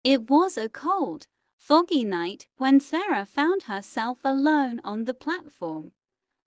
It was a cold, foggy night when Sarah found herself alone on the platform,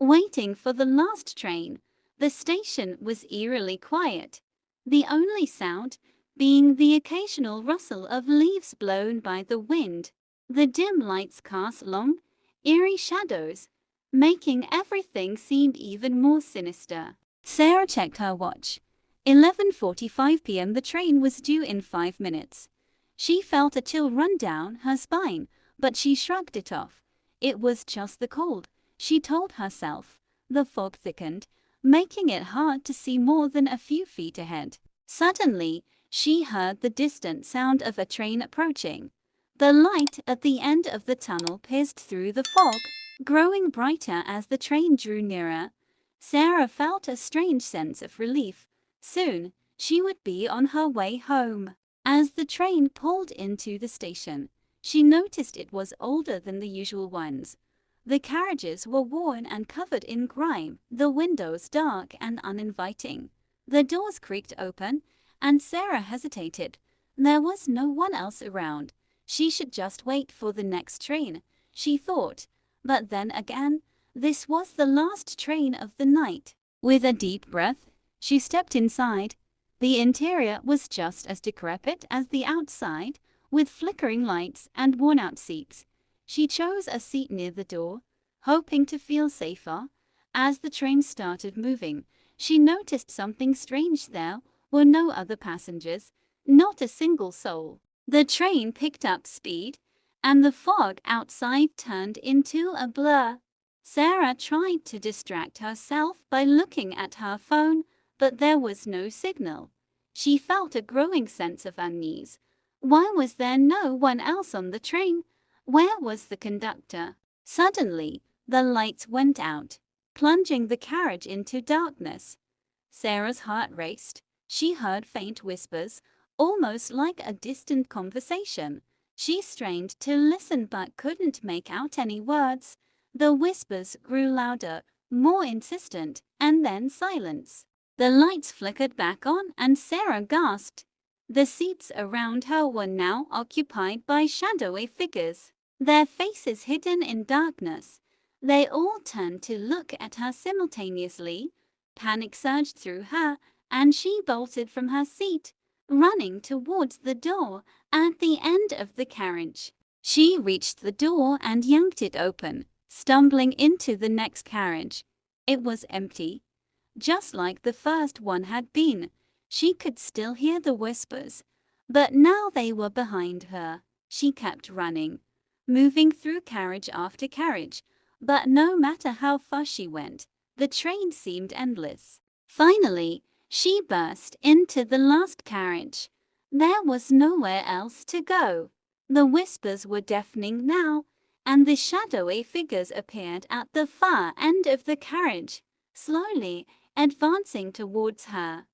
waiting for the last train. The station was eerily quiet, the only sound being the occasional rustle of leaves blown by the wind. The dim lights cast long, eerie shadows, making everything seem even more sinister. Sarah checked her watch. 11:45 p.m. The train was due in 5 minutes. She felt a chill run down her spine, but she shrugged it off. It was just the cold, she told herself. The fog thickened, making it hard to see more than a few feet ahead. Suddenly, she heard the distant sound of a train approaching. The light at the end of the tunnel pierced through the fog, growing brighter as the train drew nearer. Sarah felt a strange sense of relief. Soon, she would be on her way home. As the train pulled into the station, she noticed it was older than the usual ones. The carriages were worn and covered in grime, the windows dark and uninviting. The doors creaked open, and Sarah hesitated. There was no one else around. She should just wait for the next train, she thought. But then again, this was the last train of the night. With a deep breath, she stepped inside. The interior was just as decrepit as the outside, with flickering lights and worn-out seats. She chose a seat near the door, hoping to feel safer. As the train started moving, she noticed something strange. There were no other passengers, not a single soul. The train picked up speed, and the fog outside turned into a blur. Sarah tried to distract herself by looking at her phone, but there was no signal. She felt a growing sense of unease. Why was there no one else on the train? Where was the conductor? Suddenly, the lights went out, plunging the carriage into darkness. Sarah's heart raced. She heard faint whispers, almost like a distant conversation. She strained to listen but couldn't make out any words. The whispers grew louder, more insistent, and then silence. The lights flickered back on and Sarah gasped. The seats around her were now occupied by shadowy figures, their faces hidden in darkness. They all turned to look at her simultaneously. Panic surged through her, and she bolted from her seat, running towards the door at the end of the carriage. She reached the door and yanked it open, stumbling into the next carriage. It was empty, just like the first one had been. She could still hear the whispers, but now they were behind her. She kept running, moving through carriage after carriage, but no matter how far she went, the train seemed endless. Finally, she burst into the last carriage. There was nowhere else to go. The whispers were deafening now, and the shadowy figures appeared at the far end of the carriage, slowly advancing towards her.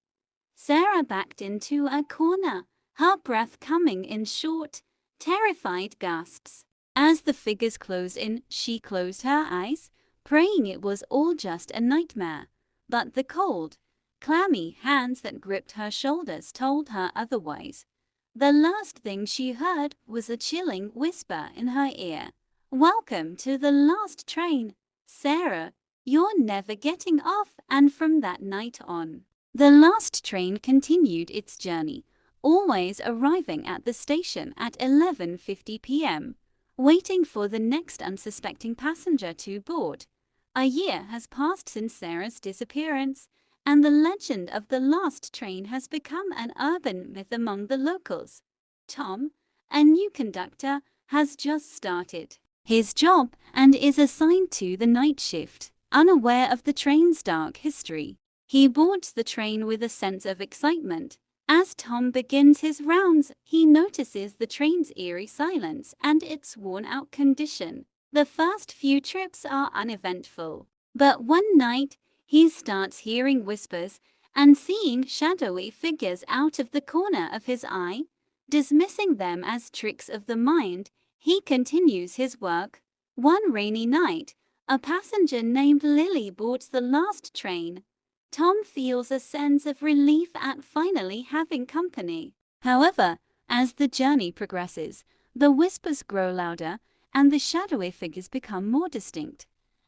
Sarah backed into a corner, her breath coming in short, terrified gasps. As the figures closed in, she closed her eyes, praying it was all just a nightmare. But the cold, clammy hands that gripped her shoulders told her otherwise. The last thing she heard was a chilling whisper in her ear. "Welcome to the last train, Sarah. You're never getting off." And from that night on, the last train continued its journey, always arriving at the station at 11:50 p.m., waiting for the next unsuspecting passenger to board. A year has passed since Sarah's disappearance, and the legend of the last train has become an urban myth among the locals. Tom, a new conductor, has just started his job and is assigned to the night shift, unaware of the train's dark history. He boards the train with a sense of excitement. As Tom begins his rounds, he notices the train's eerie silence and its worn-out condition. The first few trips are uneventful, but one night, he starts hearing whispers and seeing shadowy figures out of the corner of his eye. Dismissing them as tricks of the mind, he continues his work. One rainy night, a passenger named Lily boards the last train. Tom feels a sense of relief at finally having company. However, As the journey progresses, the whispers grow louder and the shadowy figures become more distinct.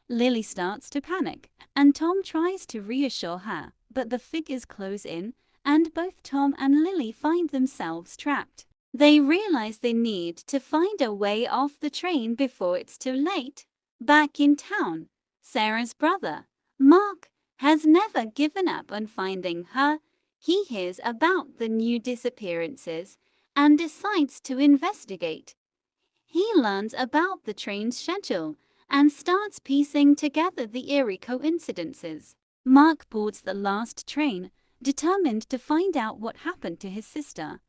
Lily starts to panic, and Tom tries to reassure her, but the figures close in, and both Tom and Lily find themselves trapped. They realize they need to find a way off the train before it's too late. Back in town, Sarah's brother, Mark, has never given up on finding her. He hears about the new disappearances and decides to investigate. He learns about the train's schedule and starts piecing together the eerie coincidences. Mark boards the last train, determined to find out what happened to his sister.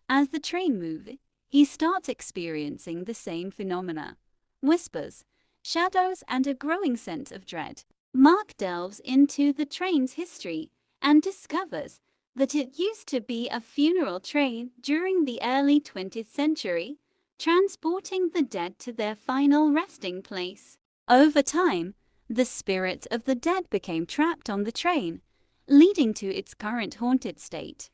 As the train moves, he starts experiencing the same phenomena: whispers, shadows, and a growing sense of dread. Mark delves into the train's history and discovers that it used to be a funeral train during the early 20th century, transporting the dead to their final resting place. Over time, the spirits of the dead became trapped on the train, leading to its current haunted state.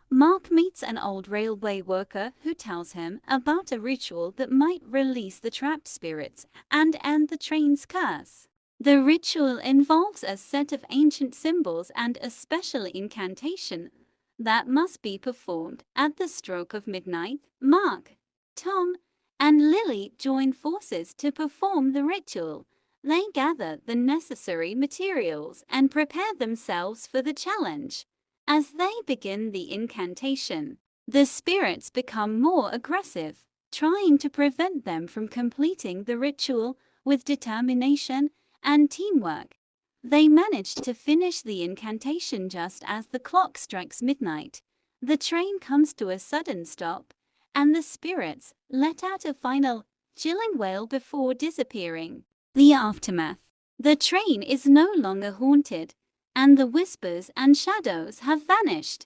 Mark meets an old railway worker who tells him about a ritual that might release the trapped spirits and end the train's curse. The ritual involves a set of ancient symbols and a special incantation that must be performed at the stroke of midnight. Mark, Tom, and Lily join forces to perform the ritual. They gather the necessary materials and prepare themselves for the challenge. As they begin the incantation, the spirits become more aggressive, trying to prevent them from completing the ritual. With determination and teamwork, they manage to finish the incantation just as the clock strikes midnight. The train comes to a sudden stop, and the spirits let out a final, chilling wail before disappearing. The aftermath. The train is no longer haunted, and the whispers and shadows have vanished.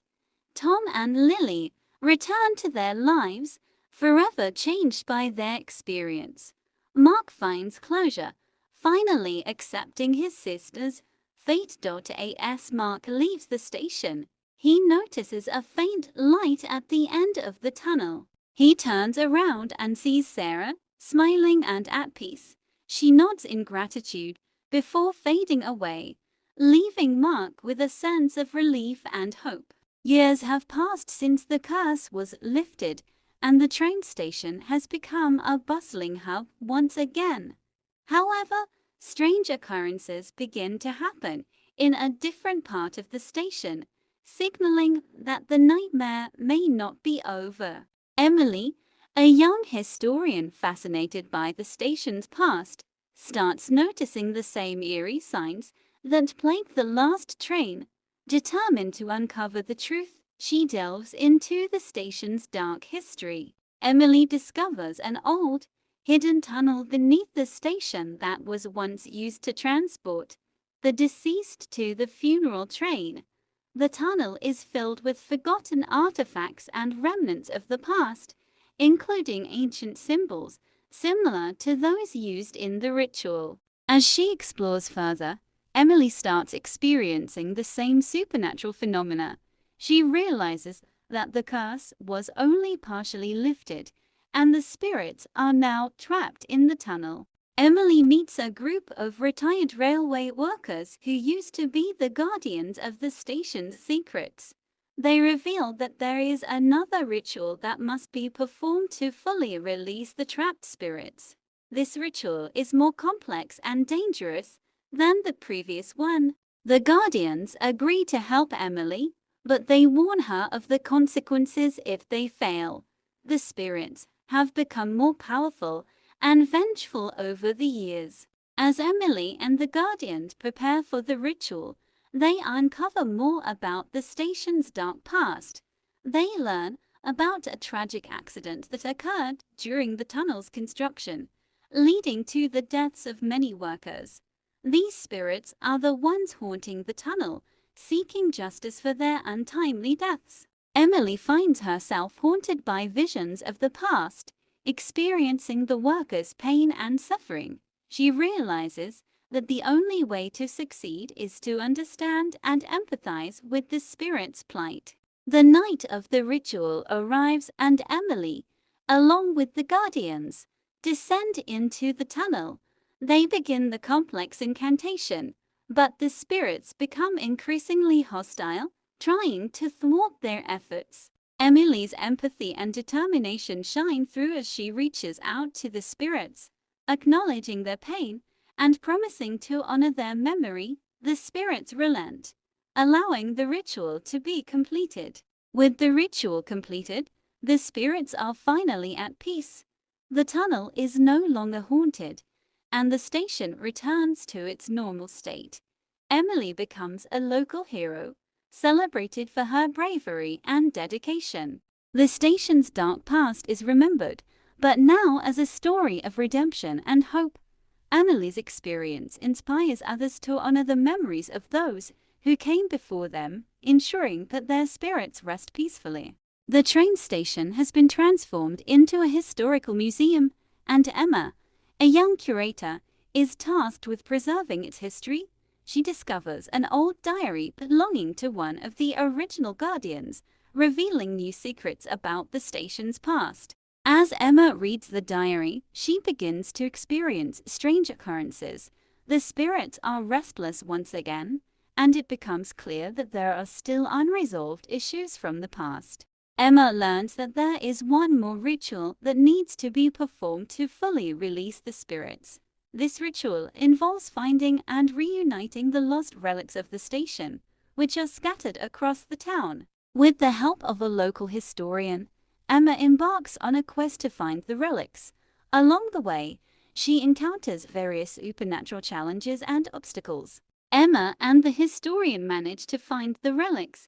Tom and Lily return to their lives, forever changed by their experience. Mark finds closure, finally accepting his sister's fate. As Mark leaves the station, he notices a faint light at the end of the tunnel. He turns around and sees Sarah, smiling and at peace. She nods in gratitude before fading away, leaving Mark with a sense of relief and hope. Years have passed since the curse was lifted, and the train station has become a bustling hub once again. However, strange occurrences begin to happen in a different part of the station, signaling that the nightmare may not be over. Emily, a young historian fascinated by the station's past, starts noticing the same eerie signs that plagued the last train. Determined to uncover the truth, she delves into the station's dark history. Emily discovers an old, hidden tunnel beneath the station that was once used to transport the deceased to the funeral train. The tunnel is filled with forgotten artifacts and remnants of the past, including ancient symbols similar to those used in the ritual. As she explores further, Emily starts experiencing the same supernatural phenomena. She realizes that the curse was only partially lifted, and the spirits are now trapped in the tunnel. Emily meets a group of retired railway workers who used to be the guardians of the station's secrets. They reveal that there is another ritual that must be performed to fully release the trapped spirits. This ritual is more complex and dangerous than the previous one. The guardians agree to help Emily, but they warn her of the consequences if they fail. The spirits have become more powerful and vengeful over the years. As Emily and the guardians prepare for the ritual, they uncover more about the station's dark past. They learn about a tragic accident that occurred during the tunnel's construction, leading to the deaths of many workers. These spirits are the ones haunting the tunnel, seeking justice for their untimely deaths. Emily finds herself haunted by visions of the past, experiencing the workers' pain and suffering. She realizes that the only way to succeed is to understand and empathize with the spirit's plight. The night of the ritual arrives and Emily, along with the guardians, descend into the tunnel. They begin the complex incantation, but the spirits become increasingly hostile, trying to thwart their efforts. Emily's empathy and determination shine through as she reaches out to the spirits, acknowledging their pain and promising to honor their memory. The spirits relent, allowing the ritual to be completed. With the ritual completed, the spirits are finally at peace. The tunnel is no longer haunted, and the station returns to its normal state. Emily becomes a local hero, celebrated for her bravery and dedication. The station's dark past is remembered, but now as a story of redemption and hope. Emily's experience inspires others to honor the memories of those who came before them, ensuring that their spirits rest peacefully. The train station has been transformed into a historical museum, and Emma, a young curator, is tasked with preserving its history. She discovers an old diary belonging to one of the original guardians, revealing new secrets about the station's past. As Emma reads the diary, she begins to experience strange occurrences. The spirits are restless once again, and it becomes clear that there are still unresolved issues from the past. Emma learns that there is one more ritual that needs to be performed to fully release the spirits. This ritual involves finding and reuniting the lost relics of the station, which are scattered across the town. With the help of a local historian, Emma embarks on a quest to find the relics. Along the way, she encounters various supernatural challenges and obstacles. Emma and the historian manage to find the relics,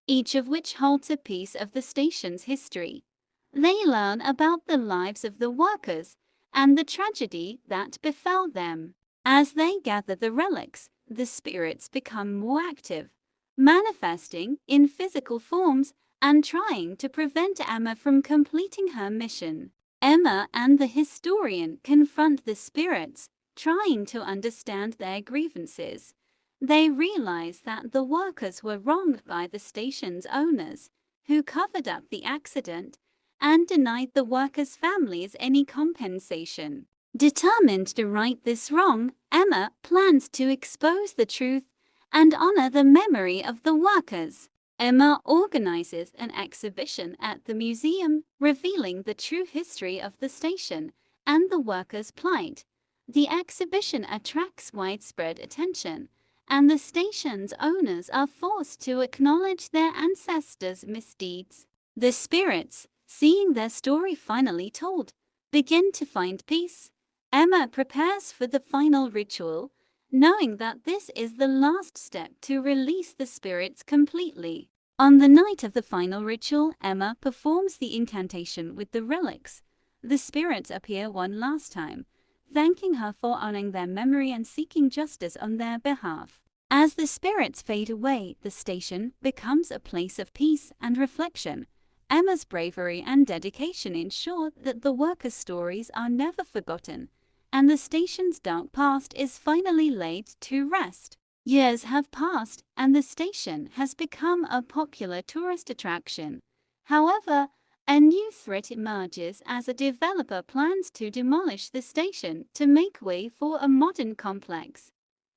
each of which holds a piece of the station's history. They learn about the lives of the workers and the tragedy that befell them. As they gather the relics, the spirits become more active, manifesting in physical forms and trying to prevent Emma from completing her mission. Emma and the historian confront the spirits, trying to understand their grievances. They realize that the workers were wronged by the station's owners, who covered up the accident and denied the workers' families any compensation. Determined to right this wrong, Emma plans to expose the truth and honor the memory of the workers. Emma organizes an exhibition at the museum, revealing the true history of the station and the workers' plight. The exhibition attracts widespread attention, and the station's owners are forced to acknowledge their ancestors' misdeeds. The spirits, seeing their story finally told, begin to find peace. Emma prepares for the final ritual, knowing that this is the last step to release the spirits completely. On the night of the final ritual, Emma performs the incantation with the relics. The spirits appear one last time, thanking her for honoring their memory and seeking justice on their behalf. As the spirits fade away, the station becomes a place of peace and reflection. Emma's bravery and dedication ensure that the workers' stories are never forgotten, and the station's dark past is finally laid to rest. Years have passed, and the station has become a popular tourist attraction. However, a new threat emerges as a developer plans to demolish the station to make way for a modern complex.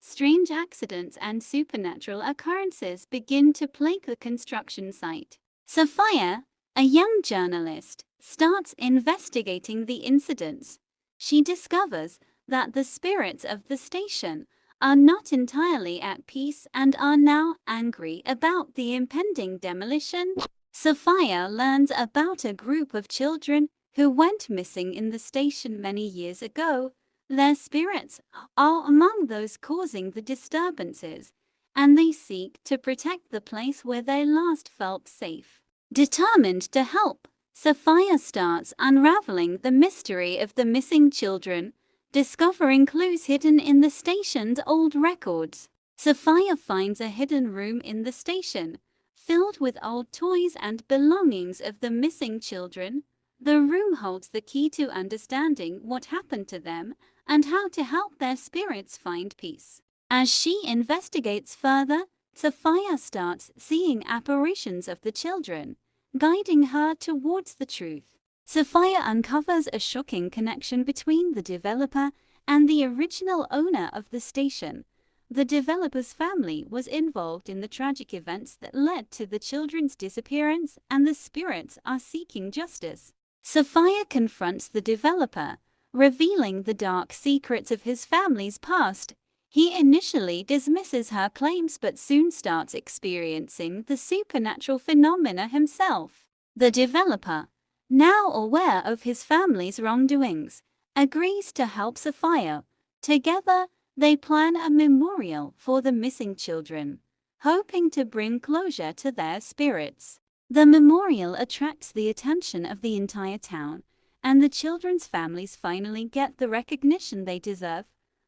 Strange accidents and supernatural occurrences begin to plague the construction site. Sophia, a young journalist, starts investigating the incidents. She discovers that the spirits of the station are not entirely at peace and are now angry about the impending demolition. Sophia learns about a group of children who went missing in the station many years ago. Their spirits are among those causing the disturbances, and they seek to protect the place where they last felt safe. Determined to help, Sophia starts unraveling the mystery of the missing children, discovering clues hidden in the station's old records. Sophia finds a hidden room in the station, filled with old toys and belongings of the missing children. The room holds the key to understanding what happened to them and how to help their spirits find peace. As she investigates further, Sapphire starts seeing apparitions of the children, guiding her towards the truth. Sapphire uncovers a shocking connection between the developer and the original owner of the station. The developer's family was involved in the tragic events that led to the children's disappearance, and the spirits are seeking justice. Sapphire confronts the developer, revealing the dark secrets of his family's past. He initially dismisses her claims but soon starts experiencing the supernatural phenomena himself. The developer, now aware of his family's wrongdoings, agrees to help Sapphire. Together, they plan a memorial for the missing children, hoping to bring closure to their spirits. The memorial attracts the attention of the entire town, and the children's families finally get the recognition they deserve.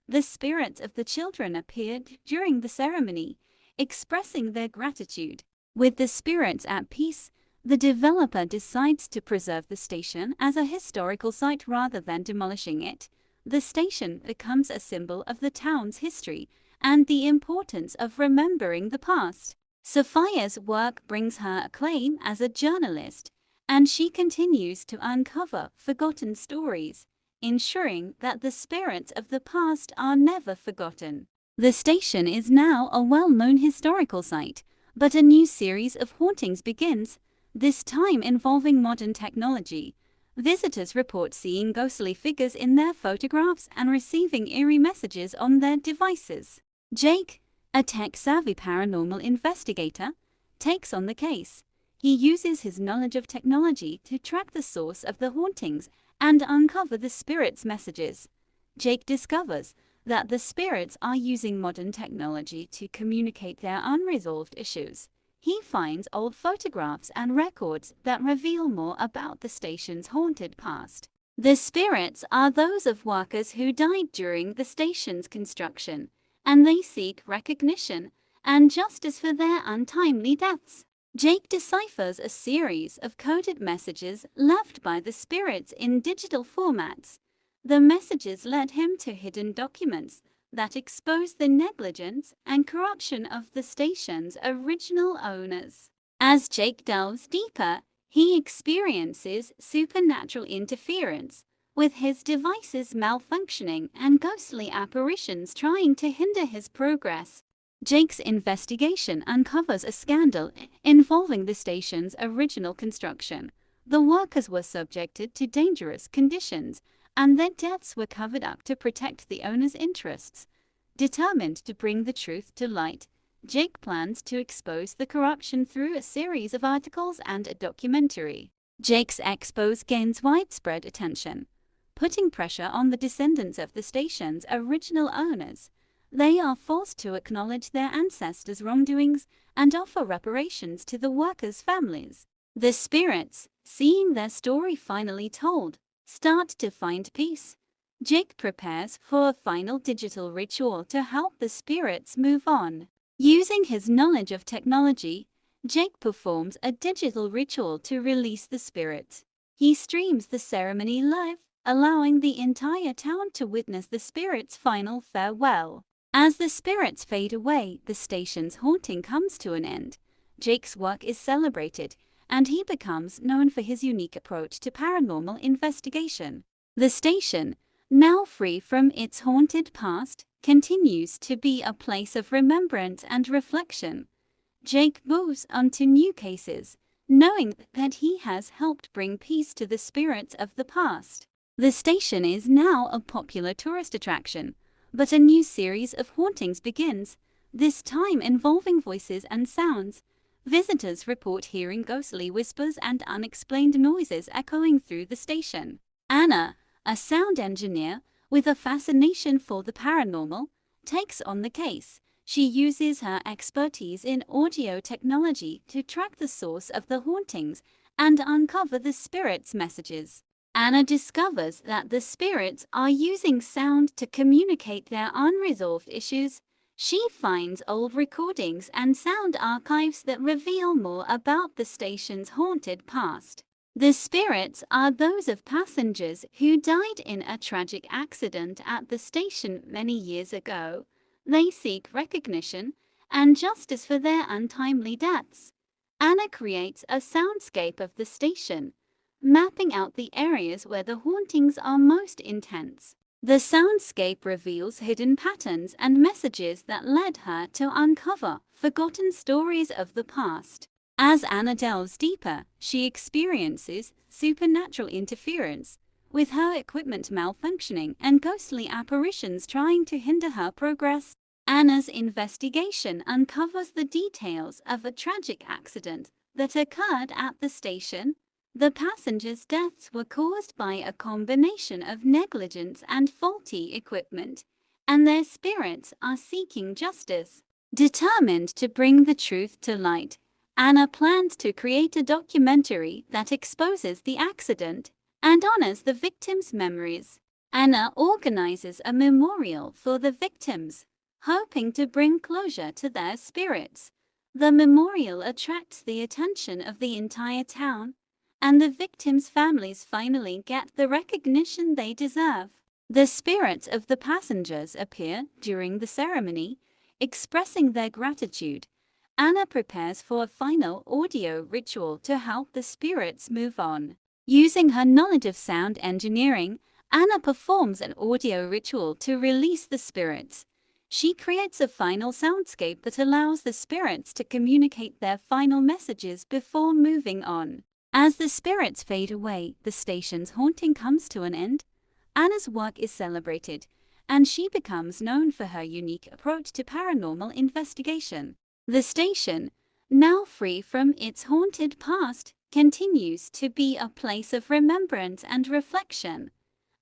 The spirits of the children appeared during the ceremony, expressing their gratitude. With the spirits at peace, the developer decides to preserve the station as a historical site rather than demolishing it. The station becomes a symbol of the town's history and the importance of remembering the past. Sapphire's work brings her acclaim as a journalist, and she continues to uncover forgotten stories, ensuring that the spirits of the past are never forgotten. The station is now a well-known historical site, but a new series of hauntings begins, this time involving modern technology. Visitors report seeing ghostly figures in their photographs and receiving eerie messages on their devices. Jake, a tech-savvy paranormal investigator, takes on the case. He uses his knowledge of technology to track the source of the hauntings and uncover the spirits' messages. Jake discovers that the spirits are using modern technology to communicate their unresolved issues. He finds old photographs and records that reveal more about the station's haunted past. The spirits are those of workers who died during the station's construction, and they seek recognition and justice for their untimely deaths. Jake deciphers a series of coded messages left by the spirits in digital formats. The messages led him to hidden documents that expose the negligence and corruption of the station's original owners. As Jake delves deeper, he experiences supernatural interference, with his devices malfunctioning and ghostly apparitions trying to hinder his progress. Jake's investigation uncovers a scandal involving the station's original construction. The workers were subjected to dangerous conditions, and their deaths were covered up to protect the owner's interests. Determined to bring the truth to light, Jake plans to expose the corruption through a series of articles and a documentary. Jake's expose gains widespread attention, putting pressure on the descendants of the station's original owners. They are forced to acknowledge their ancestors' wrongdoings and offer reparations to the workers' families. The spirits, seeing their story finally told, start to find peace. Jake prepares for a final digital ritual to help the spirits move on. Using his knowledge of technology, Jake performs a digital ritual to release the spirits. He streams the ceremony live, allowing the entire town to witness the spirits' final farewell. As the spirits fade away, the station's haunting comes to an end. Jake's work is celebrated, and he becomes known for his unique approach to paranormal investigation. The station, now free from its haunted past, continues to be a place of remembrance and reflection. Jake moves on to new cases, knowing that he has helped bring peace to the spirits of the past. The station is now a popular tourist attraction, but a new series of hauntings begins, this time involving voices and sounds. Visitors report hearing ghostly whispers and unexplained noises echoing through the station. Anna, a sound engineer with a fascination for the paranormal, takes on the case. She uses her expertise in audio technology to track the source of the hauntings and uncover the spirits' messages. Anna discovers that the spirits are using sound to communicate their unresolved issues. She finds old recordings and sound archives that reveal more about the station's haunted past. The spirits are those of passengers who died in a tragic accident at the station many years ago. They seek recognition and justice for their untimely deaths. Anna creates a soundscape of the station, mapping out the areas where the hauntings are most intense. The soundscape reveals hidden patterns and messages that led her to uncover forgotten stories of the past. As Anna delves deeper, she experiences supernatural interference, with her equipment malfunctioning and ghostly apparitions trying to hinder her progress. Anna's investigation uncovers the details of a tragic accident that occurred at the station. The passengers' deaths were caused by a combination of negligence and faulty equipment, and their spirits are seeking justice. Determined to bring the truth to light, Anna plans to create a documentary that exposes the accident and honors the victims' memories. Anna organizes a memorial for the victims, hoping to bring closure to their spirits. The memorial attracts the attention of the entire town, and the victims' families finally get the recognition they deserve. The spirits of the passengers appear during the ceremony, expressing their gratitude. Anna prepares for a final audio ritual to help the spirits move on. Using her knowledge of sound engineering, Anna performs an audio ritual to release the spirits. She creates a final soundscape that allows the spirits to communicate their final messages before moving on. As the spirits fade away, the station's haunting comes to an end. Anna's work is celebrated, and she becomes known for her unique approach to paranormal investigation. The station, now free from its haunted past, continues to be a place of remembrance and reflection.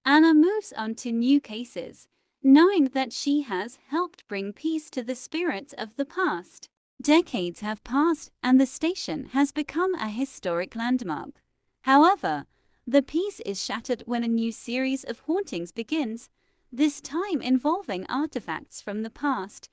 Anna moves on to new cases, knowing that she has helped bring peace to the spirits of the past. Decades have passed, and the station has become a historic landmark. However, the peace is shattered when a new series of hauntings begins, this time involving artifacts from the past.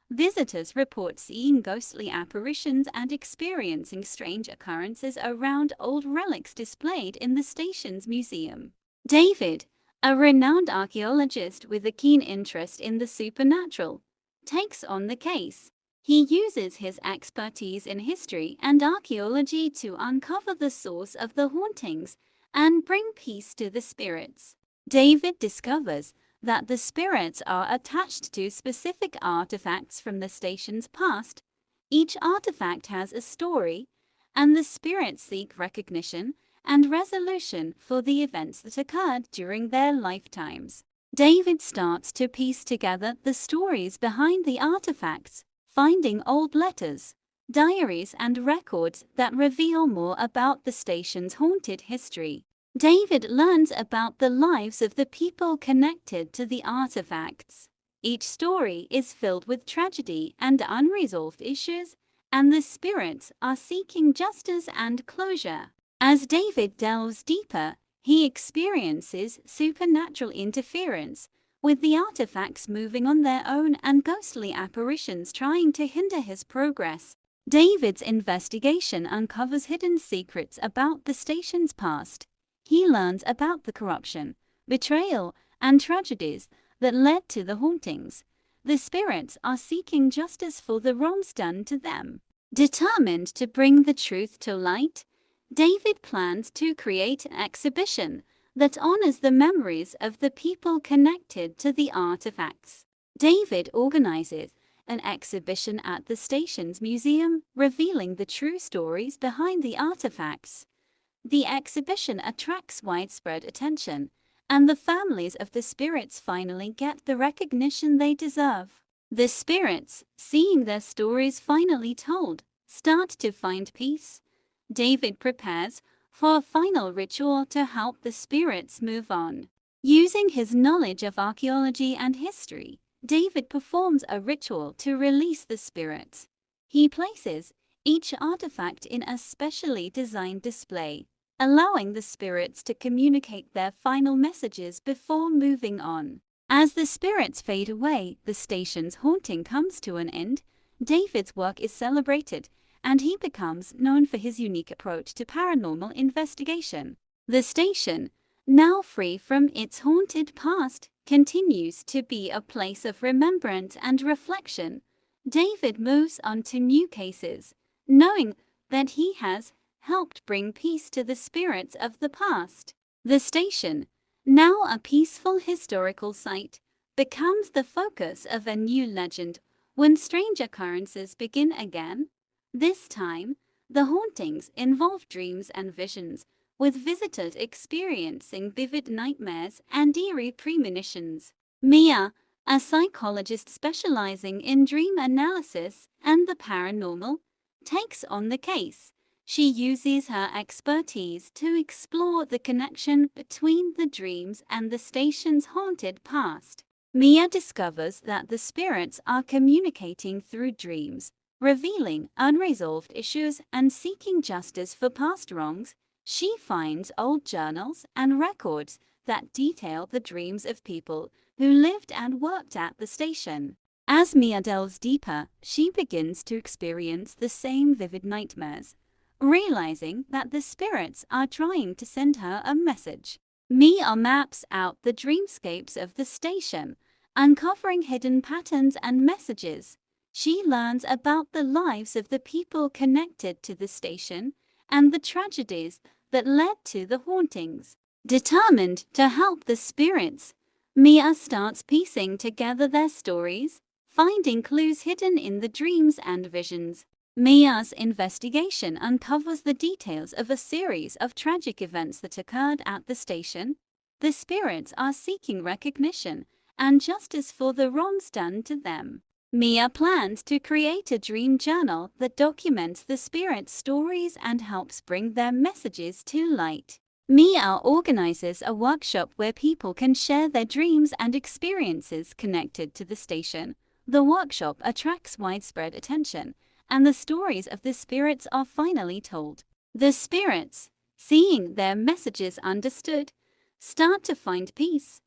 Visitors report seeing ghostly apparitions and experiencing strange occurrences around old relics displayed in the station's museum. David, a renowned archaeologist with a keen interest in the supernatural, takes on the case. He uses his expertise in history and archaeology to uncover the source of the hauntings and bring peace to the spirits. David discovers that the spirits are attached to specific artifacts from the station's past. Each artifact has a story, and the spirits seek recognition and resolution for the events that occurred during their lifetimes. David starts to piece together the stories behind the artifacts, finding old letters, diaries, and records that reveal more about the station's haunted history. David learns about the lives of the people connected to the artifacts. Each story is filled with tragedy and unresolved issues, and the spirits are seeking justice and closure. As David delves deeper, he experiences supernatural interference, with the artifacts moving on their own and ghostly apparitions trying to hinder his progress. David's investigation uncovers hidden secrets about the station's past. He learns about the corruption, betrayal, and tragedies that led to the hauntings. The spirits are seeking justice for the wrongs done to them. Determined to bring the truth to light, David plans to create an exhibition that honors the memories of the people connected to the artifacts. David organizes an exhibition at the station's museum, revealing the true stories behind the artifacts. The exhibition attracts widespread attention, and the families of the spirits finally get the recognition they deserve. The spirits, seeing their stories finally told, start to find peace. David prepares for a final ritual to help the spirits move on. Using his knowledge of archaeology and history, David performs a ritual to release the spirits. He places each artifact in a specially designed display, allowing the spirits to communicate their final messages before moving on. As the spirits fade away, the station's haunting comes to an end. David's work is celebrated, and he becomes known for his unique approach to paranormal investigation. The station, now free from its haunted past, continues to be a place of remembrance and reflection. David moves on to new cases, knowing that he has helped bring peace to the spirits of the past. The station, now a peaceful historical site, becomes the focus of a new legend when strange occurrences begin again. This time, the hauntings involve dreams and visions, with visitors experiencing vivid nightmares and eerie premonitions. Mia, a psychologist specializing in dream analysis and the paranormal, takes on the case. She uses her expertise to explore the connection between the dreams and the station's haunted past. Mia discovers that the spirits are communicating through dreams, revealing unresolved issues and seeking justice for past wrongs. She finds old journals and records that detail the dreams of people who lived and worked at the station. As Mia delves deeper, she begins to experience the same vivid nightmares, realizing that the spirits are trying to send her a message. Mia maps out the dreamscapes of the station, uncovering hidden patterns and messages. She learns about the lives of the people connected to the station and the tragedies that led to the hauntings. Determined to help the spirits, Mia starts piecing together their stories, finding clues hidden in the dreams and visions. Mia's investigation uncovers the details of a series of tragic events that occurred at the station. The spirits are seeking recognition and justice for the wrongs done to them. Mia plans to create a dream journal that documents the spirits' stories and helps bring their messages to light. Mia organizes a workshop where people can share their dreams and experiences connected to the station. The workshop attracts widespread attention, and the stories of the spirits are finally told. The spirits, seeing their messages understood, start to find peace.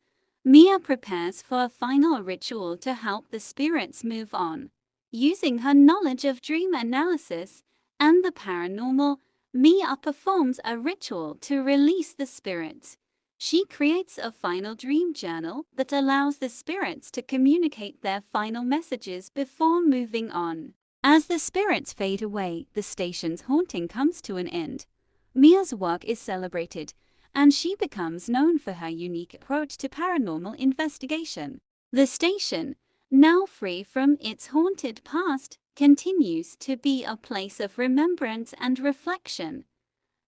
Mia prepares for a final ritual to help the spirits move on. Using her knowledge of dream analysis and the paranormal, Mia performs a ritual to release the spirits. She creates a final dream journal that allows the spirits to communicate their final messages before moving on. As the spirits fade away, the station's haunting comes to an end. Mia's work is celebrated, and she becomes known for her unique approach to paranormal investigation. The station, now free from its haunted past, continues to be a place of remembrance and reflection.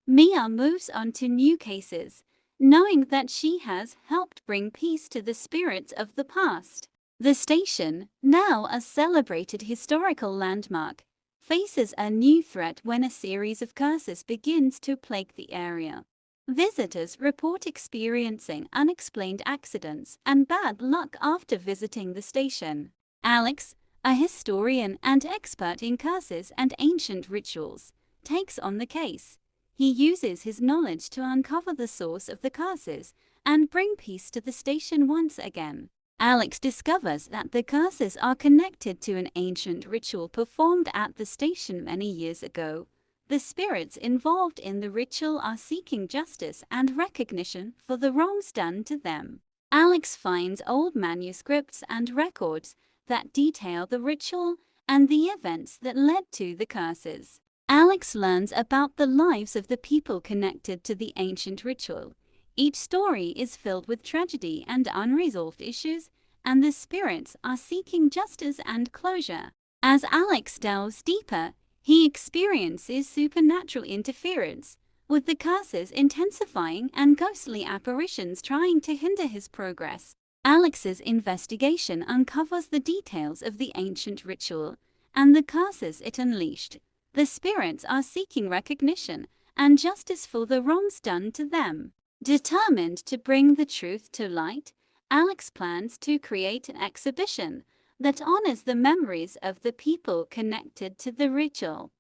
Mia moves on to new cases, knowing that she has helped bring peace to the spirits of the past. The station, now a celebrated historical landmark, faces a new threat when a series of curses begins to plague the area. Visitors report experiencing unexplained accidents and bad luck after visiting the station. Alex, a historian and expert in curses and ancient rituals, takes on the case. He uses his knowledge to uncover the source of the curses and bring peace to the station once again. Alex discovers that the curses are connected to an ancient ritual performed at the station many years ago. The spirits involved in the ritual are seeking justice and recognition for the wrongs done to them. Alex finds old manuscripts and records that detail the ritual and the events that led to the curses. Alex learns about the lives of the people connected to the ancient ritual. Each story is filled with tragedy and unresolved issues, and the spirits are seeking justice and closure. As Alex delves deeper, he experiences supernatural interference, with the curses intensifying and ghostly apparitions trying to hinder his progress. Alex's investigation uncovers the details of the ancient ritual and the curses it unleashed. The spirits are seeking recognition and justice for the wrongs done to them. Determined to bring the truth to light, Alex plans to create an exhibition that honors the memories of the people connected to the ritual.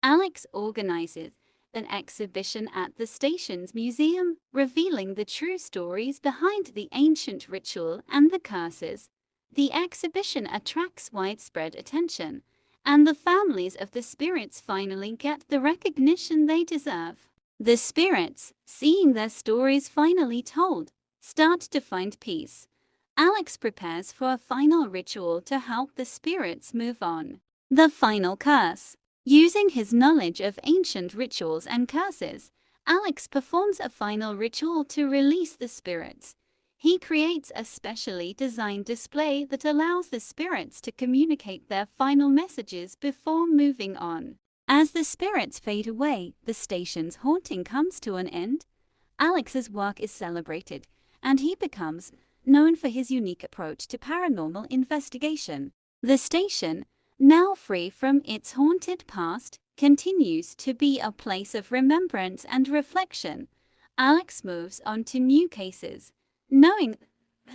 Alex organizes an exhibition at the station's museum, revealing the true stories behind the ancient ritual and the curses. The exhibition attracts widespread attention, and the families of the spirits finally get the recognition they deserve. The spirits, seeing their stories finally told, start to find peace. Alex prepares for a final ritual to help the spirits move on. The final curse. Using his knowledge of ancient rituals and curses, Alex performs a final ritual to release the spirits. He creates a specially designed display that allows the spirits to communicate their final messages before moving on. As the spirits fade away, the station's haunting comes to an end. Alex's work is celebrated, and he becomes known for his unique approach to paranormal investigation. The station, now free from its haunted past, continues to be a place of remembrance and reflection. Alex moves on to new cases, knowing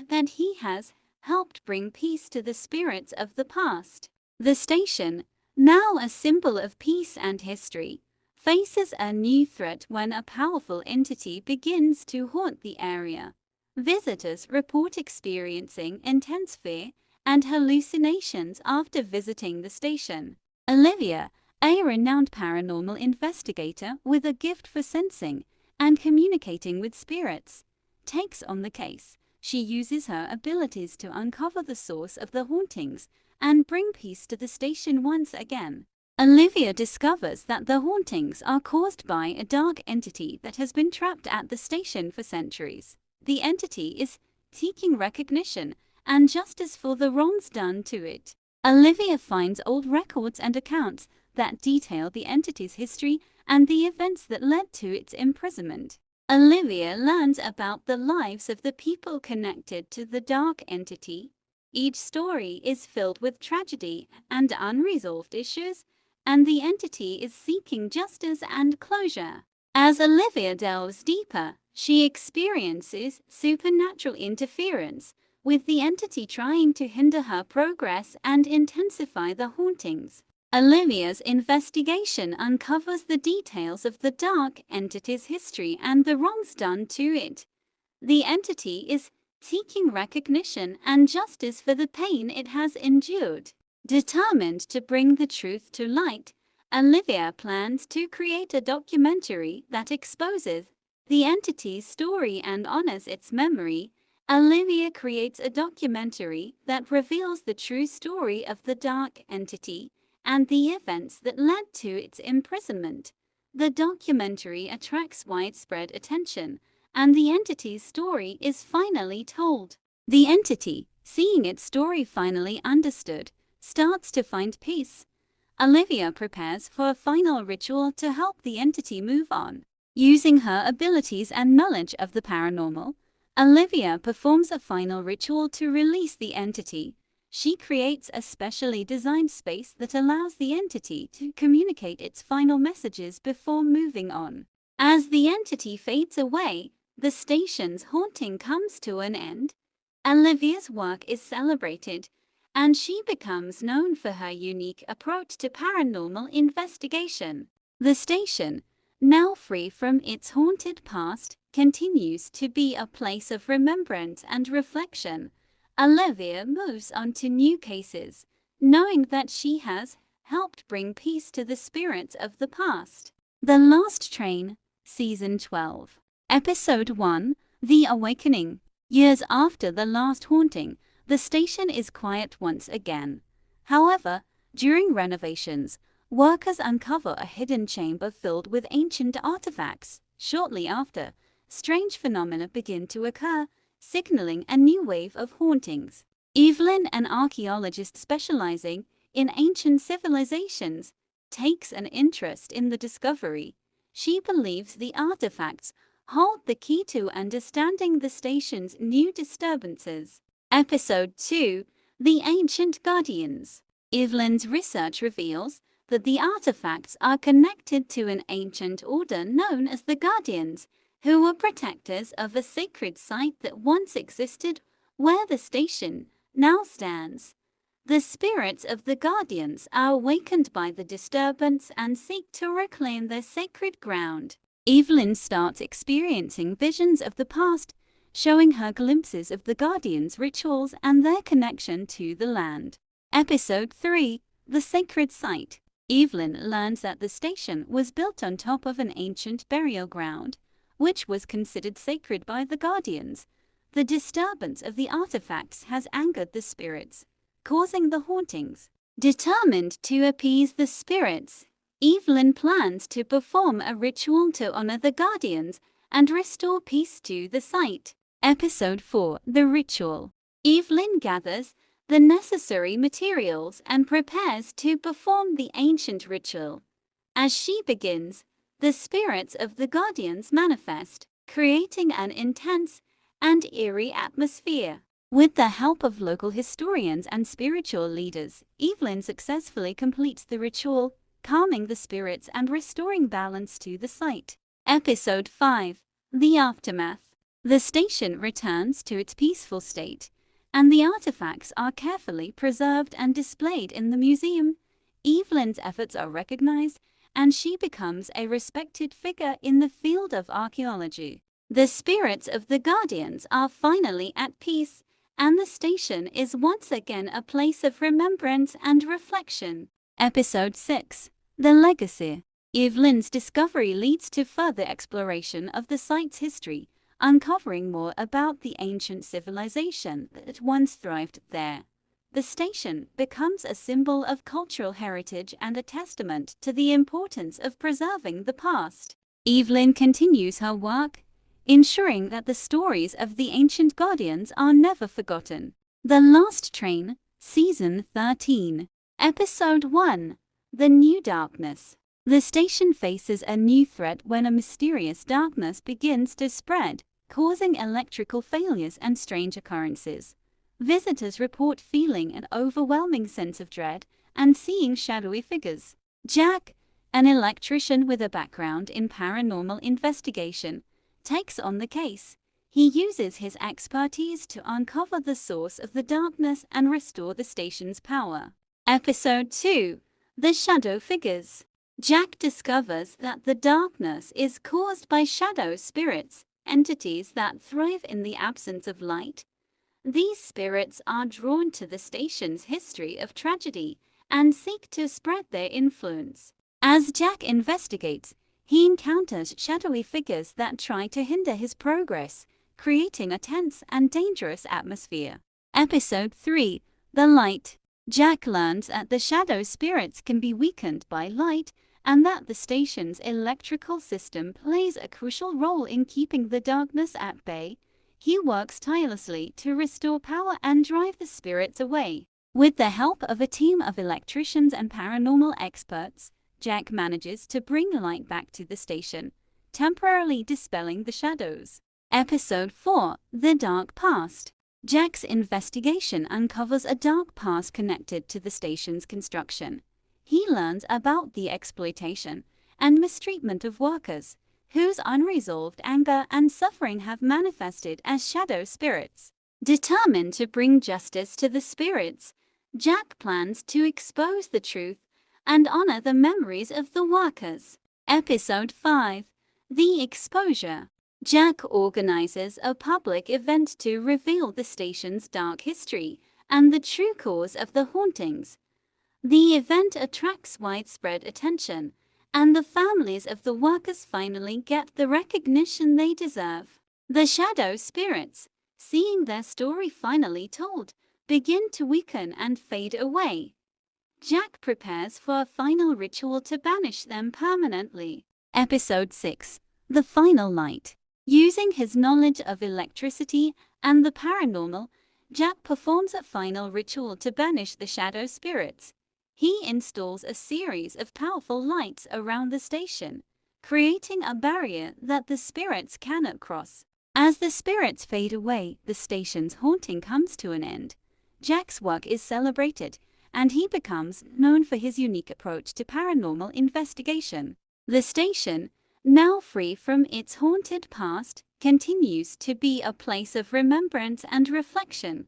that he has helped bring peace to the spirits of the past. The station, now a symbol of peace and history, faces a new threat when a powerful entity begins to haunt the area. Visitors report experiencing intense fear and hallucinations after visiting the station. Olivia, a renowned paranormal investigator with a gift for sensing and communicating with spirits, takes on the case. She uses her abilities to uncover the source of the hauntings and bring peace to the station once again. Olivia discovers that the hauntings are caused by a dark entity that has been trapped at the station for centuries. The entity is seeking recognition and justice for the wrongs done to it. Olivia finds old records and accounts that detail the entity's history and the events that led to its imprisonment. Olivia learns about the lives of the people connected to the dark entity. Each story is filled with tragedy and unresolved issues, and the entity is seeking justice and closure. As Olivia delves deeper, she experiences supernatural interference, with the entity trying to hinder her progress and intensify the hauntings. Olivia's investigation uncovers the details of the dark entity's history and the wrongs done to it. The entity is seeking recognition and justice for the pain it has endured. Determined to bring the truth to light, Olivia plans to create a documentary that exposes the entity's story and honors its memory. Olivia creates a documentary that reveals the true story of the dark entity and the events that led to its imprisonment. The documentary attracts widespread attention, and the entity's story is finally told. The entity, seeing its story finally understood, starts to find peace. Olivia prepares for a final ritual to help the entity move on. Using her abilities and knowledge of the paranormal, Olivia performs a final ritual to release the entity. She creates a specially designed space that allows the entity to communicate its final messages before moving on. As the entity fades away, the station's haunting comes to an end. Olivia's work is celebrated, and she becomes known for her unique approach to paranormal investigation. The station, now free from its haunted past, continues to be a place of remembrance and reflection. Olivia moves on to new cases, knowing that she has helped bring peace to the spirits of the past. The Last Train, Season 12. Episode 1, The Awakening. Years after the last haunting, the station is quiet once again. However, during renovations, workers uncover a hidden chamber filled with ancient artifacts. Shortly after, strange phenomena begin to occur, signaling a new wave of hauntings. Evelyn, an archaeologist specializing in ancient civilizations, takes an interest in the discovery. She believes the artifacts hold the key to understanding the station's new disturbances. Episode 2, The Ancient Guardians. Evelyn's research reveals that the artifacts are connected to an ancient order known as the Guardians, who were protectors of a sacred site that once existed where the station now stands. The spirits of the Guardians are awakened by the disturbance and seek to reclaim their sacred ground. Evelyn starts experiencing visions of the past, showing her glimpses of the Guardians' rituals and their connection to the land. Episode 3, The Sacred Site. Evelyn learns that the station was built on top of an ancient burial ground, which was considered sacred by the Guardians. The disturbance of the artifacts has angered the spirits, causing the hauntings. Determined to appease the spirits, Evelyn plans to perform a ritual to honor the guardians and restore peace to the site. Episode 4: The Ritual. Evelyn gathers the necessary materials and prepares to perform the ancient ritual. As she begins, the spirits of the guardians manifest, creating an intense and eerie atmosphere. With the help of local historians and spiritual leaders, Evelyn successfully completes the ritual, calming the spirits and restoring balance to the site. Episode 5: The Aftermath. The station returns to its peaceful state, and the artifacts are carefully preserved and displayed in the museum. Evelyn's efforts are recognized, and she becomes a respected figure in the field of archaeology. The spirits of the guardians are finally at peace, and the station is once again a place of remembrance and reflection. Episode 6: The Legacy. Evelyn's discovery leads to further exploration of the site's history, uncovering more about the ancient civilization that once thrived there. The station becomes a symbol of cultural heritage and a testament to the importance of preserving the past. Evelyn continues her work, ensuring that the stories of the ancient guardians are never forgotten. The Last Train, Season 13. Episode 1: The New Darkness. The station faces a new threat when a mysterious darkness begins to spread, causing electrical failures and strange occurrences. Visitors report feeling an overwhelming sense of dread and seeing shadowy figures. Jack, an electrician with a background in paranormal investigation, takes on the case. He uses his expertise to uncover the source of the darkness and restore the station's power. Episode 2: The Shadow Figures. Jack discovers that the darkness is caused by shadow spirits, entities that thrive in the absence of light. These spirits are drawn to the station's history of tragedy and seek to spread their influence. As Jack investigates, he encounters shadowy figures that try to hinder his progress, creating a tense and dangerous atmosphere. Episode 3: The Light. Jack learns that the shadow spirits can be weakened by light and that the station's electrical system plays a crucial role in keeping the darkness at bay. He works tirelessly to restore power and drive the spirits away. With the help of a team of electricians and paranormal experts, Jack manages to bring light back to the station, temporarily dispelling the shadows. Episode 4: The Dark Past. Jack's investigation uncovers a dark past connected to the station's construction. He learns about the exploitation and mistreatment of workers, whose unresolved anger and suffering have manifested as shadow spirits. Determined to bring justice to the spirits, Jack plans to expose the truth and honor the memories of the workers. Episode 5: The Exposure. Jack organizes a public event to reveal the station's dark history and the true cause of the hauntings. The event attracts widespread attention, and the families of the workers finally get the recognition they deserve. The shadow spirits, seeing their story finally told, begin to weaken and fade away. Jack prepares for a final ritual to banish them permanently. Episode 6: The Final Night. Using his knowledge of electricity and the paranormal, Jack performs a final ritual to banish the shadow spirits. He installs a series of powerful lights around the station, creating a barrier that the spirits cannot cross. As the spirits fade away, the station's haunting comes to an end. Jack's work is celebrated, and he becomes known for his unique approach to paranormal investigation. The station, now free from its haunted past, continues to be a place of remembrance and reflection.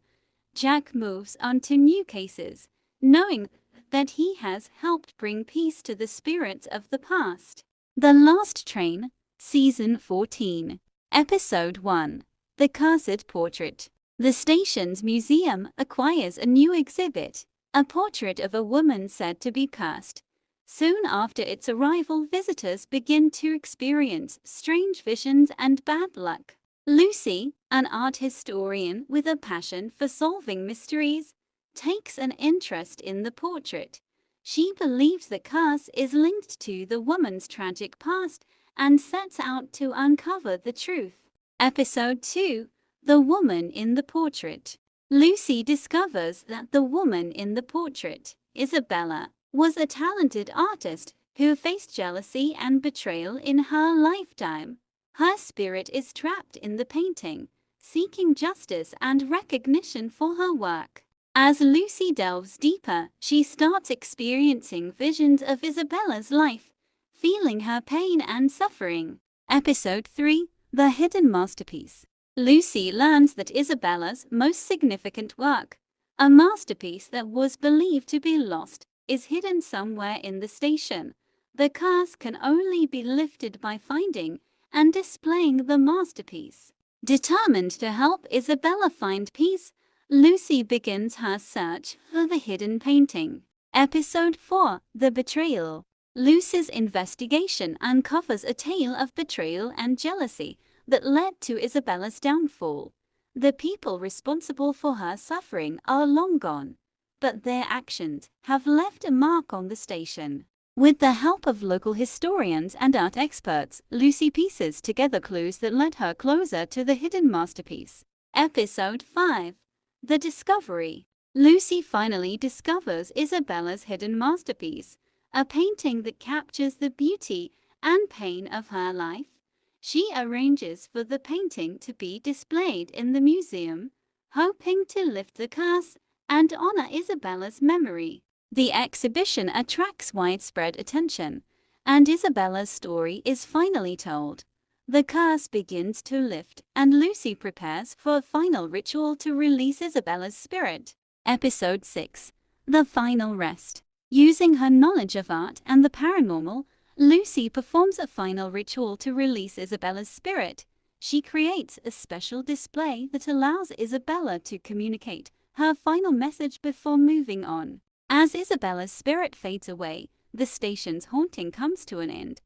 Jack moves on to new cases, knowing that he has helped bring peace to the spirits of the past. The Last Train, Season 14. Episode 1: The Cursed Portrait. The station's museum acquires a new exhibit, a portrait of a woman said to be cursed. Soon after its arrival, visitors begin to experience strange visions and bad luck. Lucy, an art historian with a passion for solving mysteries, takes an interest in the portrait. She believes the curse is linked to the woman's tragic past and sets out to uncover the truth. Episode 2: The Woman in the Portrait. Lucy discovers that the woman in the portrait, Isabella, was a talented artist who faced jealousy and betrayal in her lifetime. Her spirit is trapped in the painting, seeking justice and recognition for her work. As Lucy delves deeper, she starts experiencing visions of Isabella's life, feeling her pain and suffering. Episode 3: The Hidden Masterpiece. Lucy learns that Isabella's most significant work, a masterpiece that was believed to be lost, is hidden somewhere in the station. The curse can only be lifted by finding and displaying the masterpiece. Determined to help Isabella find peace, Lucy begins her search for the hidden painting. Episode 4: The Betrayal. Lucy's investigation uncovers a tale of betrayal and jealousy that led to Isabella's downfall. The people responsible for her suffering are long gone, but their actions have left a mark on the station. With the help of local historians and art experts, Lucy pieces together clues that led her closer to the hidden masterpiece. Episode 5: The Discovery. Lucy finally discovers Isabella's hidden masterpiece, a painting that captures the beauty and pain of her life. She arranges for the painting to be displayed in the museum, hoping to lift the curse and honor Isabella's memory. The exhibition attracts widespread attention, and Isabella's story is finally told. The curse begins to lift, and Lucy prepares for a final ritual to release Isabella's spirit. Episode 6: The Final Rest. Using her knowledge of art and the paranormal, Lucy performs a final ritual to release Isabella's spirit. She creates a special display that allows Isabella to communicate her final message before moving on. As Isabella's spirit fades away, the station's haunting comes to an end.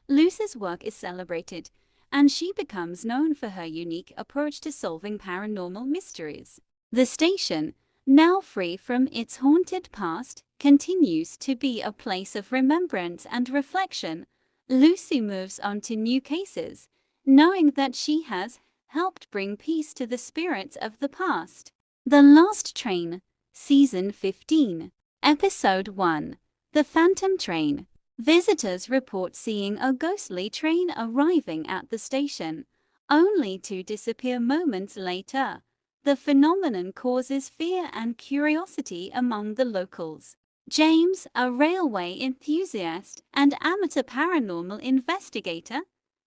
Lucy's work is celebrated, and she becomes known for her unique approach to solving paranormal mysteries. The station, now free from its haunted past, continues to be a place of remembrance and reflection. Lucy moves on to new cases, knowing that she has helped bring peace to the spirits of the past. The Last Train, Season 15. Episode 1: The Phantom Train. Visitors report seeing a ghostly train arriving at the station, only to disappear moments later. The phenomenon causes fear and curiosity among the locals. James, a railway enthusiast and amateur paranormal investigator,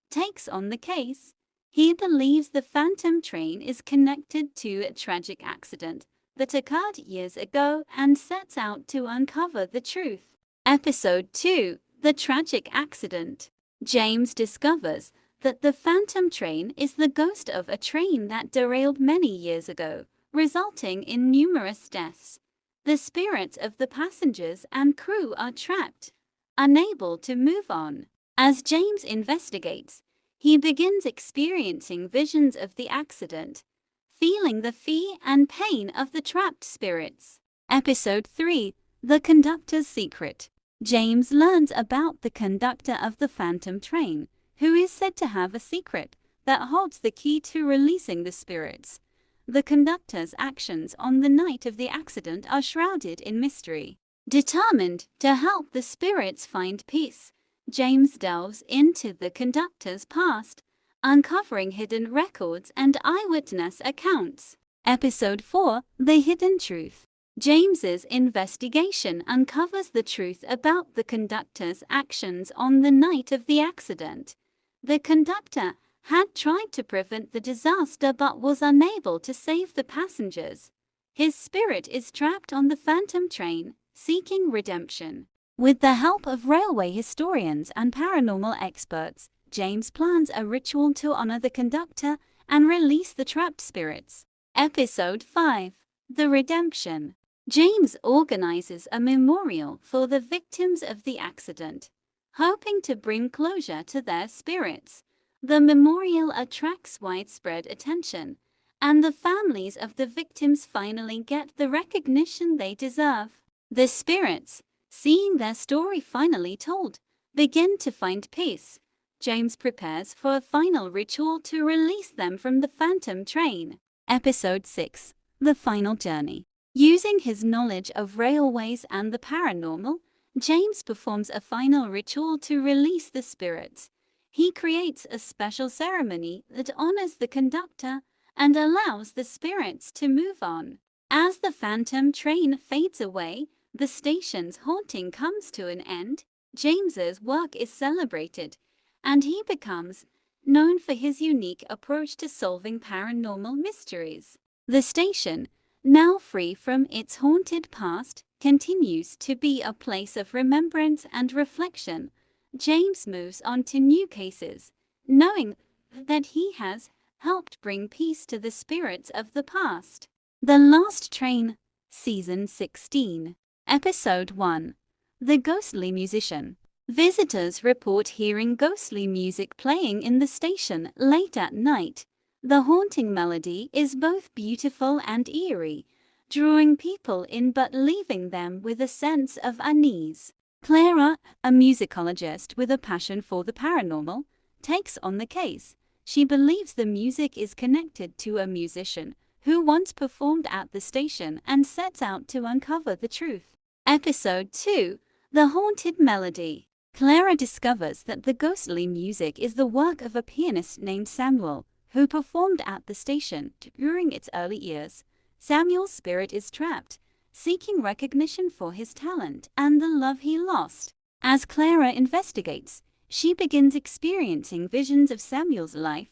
takes on the case. He believes the phantom train is connected to a tragic accident that occurred years ago and sets out to uncover the truth. Episode 2: The Tragic Accident. James discovers that the phantom train is the ghost of a train that derailed many years ago, resulting in numerous deaths. The spirits of the passengers and crew are trapped, unable to move on. As James investigates, he begins experiencing visions of the accident, feeling the fear and pain of the trapped spirits. Episode 3: The Conductor's Secret. James learns about the conductor of the phantom train, who is said to have a secret that holds the key to releasing the spirits. The conductor's actions on the night of the accident are shrouded in mystery. Determined to help the spirits find peace, James delves into the conductor's past, uncovering hidden records and eyewitness accounts. Episode 4: The Hidden Truth. James's investigation uncovers the truth about the conductor's actions on the night of the accident. The conductor had tried to prevent the disaster but was unable to save the passengers. His spirit is trapped on the phantom train, seeking redemption. With the help of railway historians and paranormal experts, James plans a ritual to honor the conductor and release the trapped spirits. Episode 5: The Redemption. James organizes a memorial for the victims of the accident, hoping to bring closure to their spirits. The memorial attracts widespread attention, and the families of the victims finally get the recognition they deserve. The spirits, seeing their story finally told, begin to find peace. James prepares for a final ritual to release them from the phantom train. Episode 6. The Final Journey. Using his knowledge of railways and the paranormal, James performs a final ritual to release the spirits. He creates a special ceremony that honors the conductor and allows the spirits to move on. As the phantom train fades away, the station's haunting comes to an end. James's work is celebrated, and he becomes known for his unique approach to solving paranormal mysteries. The station, now free from its haunted past, continues to be a place of remembrance and reflection. James moves on to new cases, knowing that he has helped bring peace to the spirits of the past. The Last Train, Season 16, Episode 1. The Ghostly Musician. Visitors report hearing ghostly music playing in the station late at night. The haunting melody is both beautiful and eerie, drawing people in but leaving them with a sense of unease. Clara, a musicologist with a passion for the paranormal, takes on the case. She believes the music is connected to a musician who once performed at the station and sets out to uncover the truth. Episode 2. The Haunted Melody. Clara discovers that the ghostly music is the work of a pianist named Samuel, who performed at the station during its early years. Samuel's spirit is trapped, seeking recognition for his talent and the love he lost. As Clara investigates, she begins experiencing visions of Samuel's life,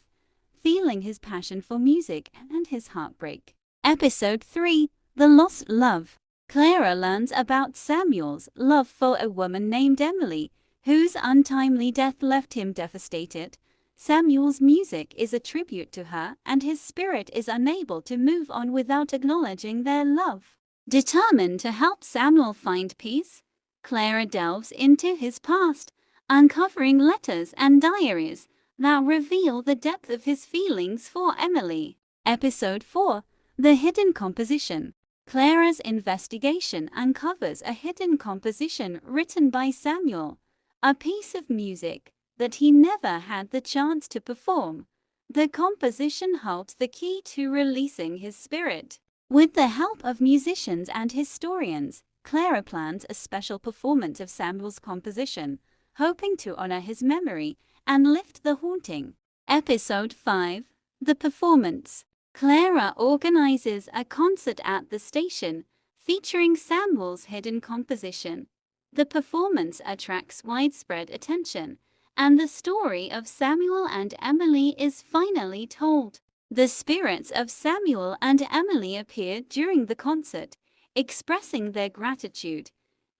feeling his passion for music and his heartbreak. Episode 3. The Lost Love. Clara learns about Samuel's love for a woman named Emily, whose untimely death left him devastated. Samuel's music is a tribute to her, and his spirit is unable to move on without acknowledging their love. Determined to help Samuel find peace, Clara delves into his past, uncovering letters and diaries that reveal the depth of his feelings for Emily. Episode 4. The Hidden Composition. Clara's investigation uncovers a hidden composition written by Samuel, a piece of music that he never had the chance to perform. The composition holds the key to releasing his spirit. With the help of musicians and historians, Clara plans a special performance of Samuel's composition, hoping to honor his memory and lift the haunting. Episode 5. The Performance. Clara organizes a concert at the station, featuring Samuel's hidden composition. The performance attracts widespread attention, and the story of Samuel and Emily is finally told. The spirits of Samuel and Emily appear during the concert, expressing their gratitude.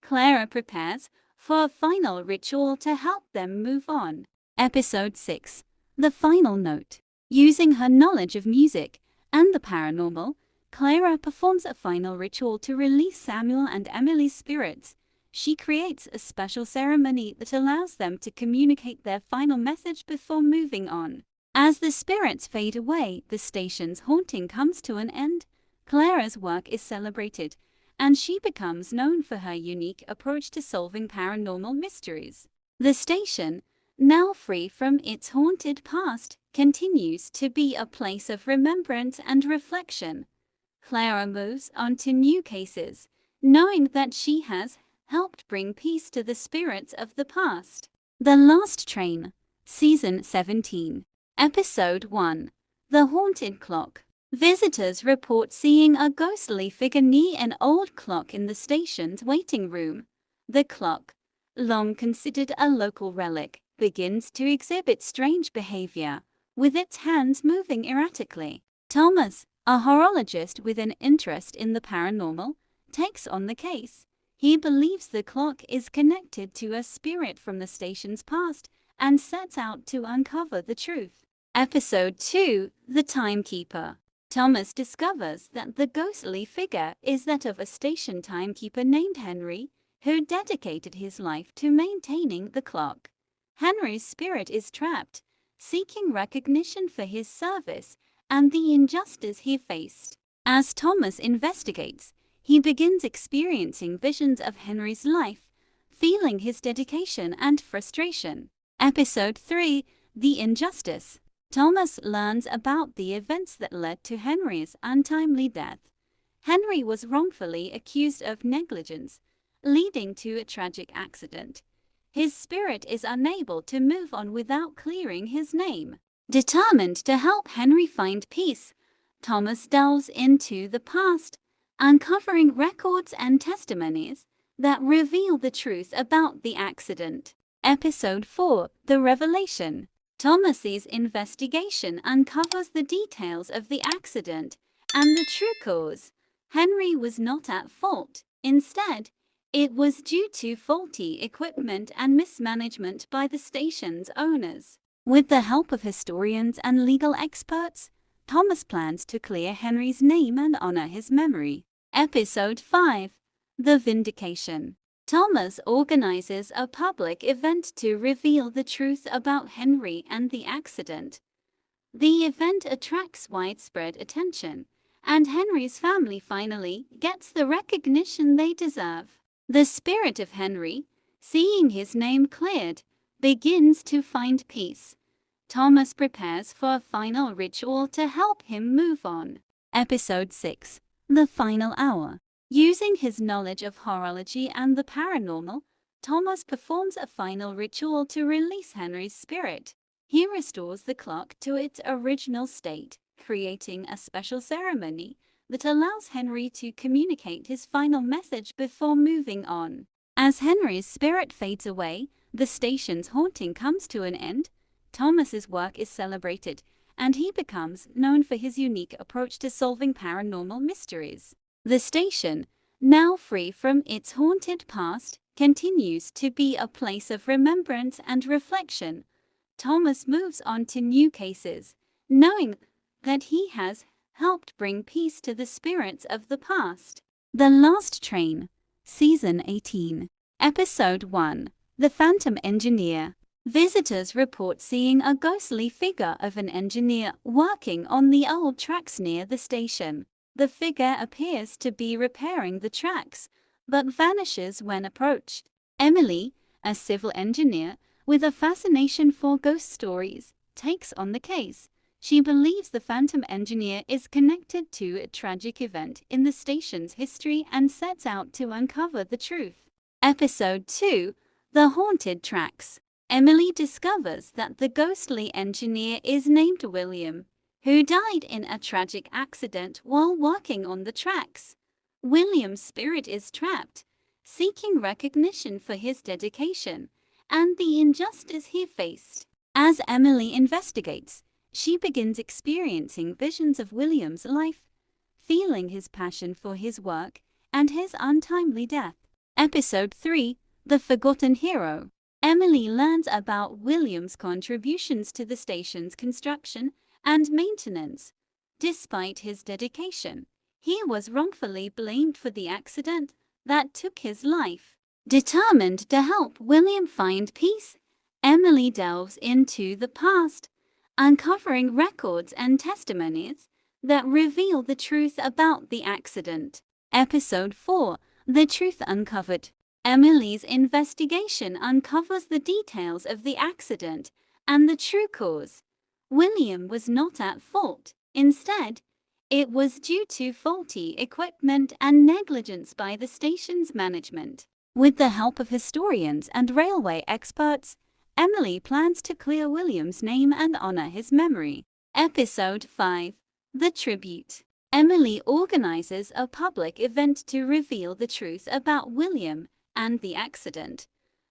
Clara prepares for a final ritual to help them move on. Episode 6. The Final Note. Using her knowledge of music and the paranormal, Clara performs a final ritual to release Samuel and Emily's spirits. She creates a special ceremony that allows them to communicate their final message before moving on. As the spirits fade away, the station's haunting comes to an end. Clara's work is celebrated, and she becomes known for her unique approach to solving paranormal mysteries. The station, now free from its haunted past, continues to be a place of remembrance and reflection. Clara moves on to new cases, knowing that she has helped bring peace to the spirits of the past. The Last Train, Season 17, Episode 1. The Haunted Clock. Visitors report seeing a ghostly figure near an old clock in the station's waiting room. The clock, long considered a local relic, begins to exhibit strange behavior, with its hands moving erratically. Thomas, a horologist with an interest in the paranormal, takes on the case. He believes the clock is connected to a spirit from the station's past and sets out to uncover the truth. Episode 2. The Timekeeper. Thomas discovers that the ghostly figure is that of a station timekeeper named Henry, who dedicated his life to maintaining the clock. Henry's spirit is trapped, seeking recognition for his service and the injustice he faced. As Thomas investigates, he begins experiencing visions of Henry's life, feeling his dedication and frustration. Episode 3: The Injustice. Thomas learns about the events that led to Henry's untimely death. Henry was wrongfully accused of negligence, leading to a tragic accident. His spirit is unable to move on without clearing his name. Determined to help Henry find peace, Thomas delves into the past, uncovering records and testimonies that reveal the truth about the accident. Episode 4: The Revelation. Thomas's investigation uncovers the details of the accident and the true cause. Henry was not at fault. Instead, it was due to faulty equipment and mismanagement by the station's owners. With the help of historians and legal experts, Thomas plans to clear Henry's name and honor his memory. Episode 5: The Vindication. Thomas organizes a public event to reveal the truth about Henry and the accident. The event attracts widespread attention, and Henry's family finally gets the recognition they deserve. The spirit of Henry, seeing his name cleared, begins to find peace. Thomas prepares for a final ritual to help him move on. Episode 6: The Final Hour. Using his knowledge of horology and the paranormal, Thomas performs a final ritual to release Henry's spirit. He restores the clock to its original state, creating a special ceremony that allows Henry to communicate his final message before moving on. As Henry's spirit fades away, the station's haunting comes to an end. Thomas's work is celebrated, and he becomes known for his unique approach to solving paranormal mysteries. The station, now free from its haunted past, continues to be a place of remembrance and reflection. Thomas moves on to new cases, knowing that he has helped bring peace to the spirits of the past. The Last Train, Season 18. Episode 1: The Phantom Engineer. Visitors report seeing a ghostly figure of an engineer working on the old tracks near the station. The figure appears to be repairing the tracks, but vanishes when approached. Emily, a civil engineer with a fascination for ghost stories, takes on the case. She believes the phantom engineer is connected to a tragic event in the station's history and sets out to uncover the truth. Episode 2: The Haunted Tracks. Emily discovers that the ghostly engineer is named William, who died in a tragic accident while working on the tracks. William's spirit is trapped, seeking recognition for his dedication and the injustice he faced. As Emily investigates, she begins experiencing visions of William's life, feeling his passion for his work and his untimely death. Episode 3: The Forgotten Hero. Emily learns about William's contributions to the station's construction and maintenance. Despite his dedication, he was wrongfully blamed for the accident that took his life. Determined to help William find peace, Emily delves into the past, uncovering records and testimonies that reveal the truth about the accident. Episode 4: The Truth Uncovered. Emily's investigation uncovers the details of the accident and the true cause. William was not at fault. Instead, it was due to faulty equipment and negligence by the station's management. With the help of historians and railway experts, Emily plans to clear William's name and honor his memory. Episode 5: The Tribute. Emily organizes a public event to reveal the truth about William and the accident.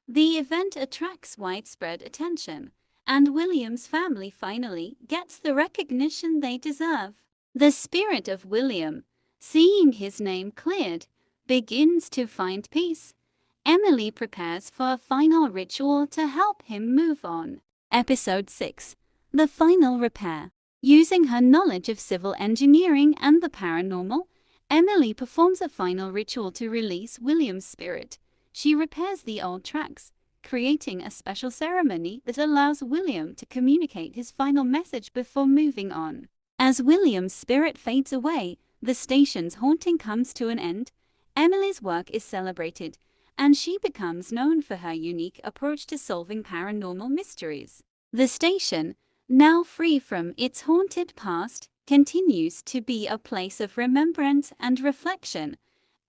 The event attracts widespread attention, and William's family finally gets the recognition they deserve. The spirit of William, seeing his name cleared, begins to find peace. Emily prepares for a final ritual to help him move on. Episode 6: The Final Repair. Using her knowledge of civil engineering and the paranormal, Emily performs a final ritual to release William's spirit. She repairs the old tracks, creating a special ceremony that allows William to communicate his final message before moving on. As William's spirit fades away, the station's haunting comes to an end. Emily's work is celebrated, and she becomes known for her unique approach to solving paranormal mysteries. The station, now free from its haunted past, continues to be a place of remembrance and reflection.